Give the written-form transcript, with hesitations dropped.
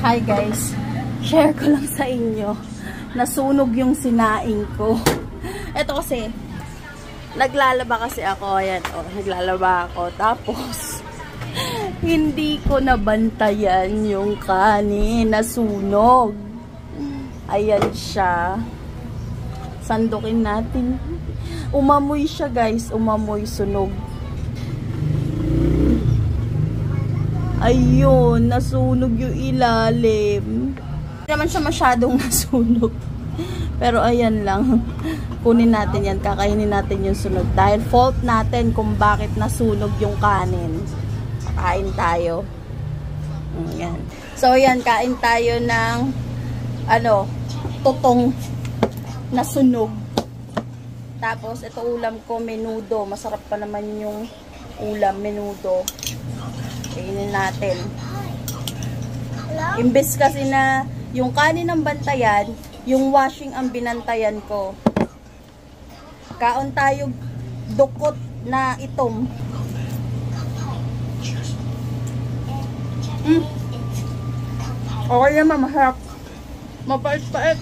Hi guys, share ko lang sa inyo. Nasunog yung sinaing ko. Ito kasi, naglalaba kasi ako. Ayan, oh, naglalaba ako. Tapos, hindi ko nabantayan yung kanin. Nasunog. Ayan siya. Sandukin natin. Umamoy siya guys. Umamoy, sunog. Ayun, nasunog yung ilalim. Hindi naman siya masyadong nasunog. Pero ayan lang. Kunin natin yan. Kakainin natin yung sunog. Dahil fault natin kung bakit nasunog yung kanin. Kain tayo. Ayan. So ayan, kain tayo ng tutong nasunog. Tapos ito ulam ko, menudo. Masarap pa naman yung ulam, menudo. Kainin natin. Imbes kasi na yung kanin ng bantayan, yung washing ang binantayan ko. Kaon tayo dukot na itom. Okay naman, masarap. Mapait-pait.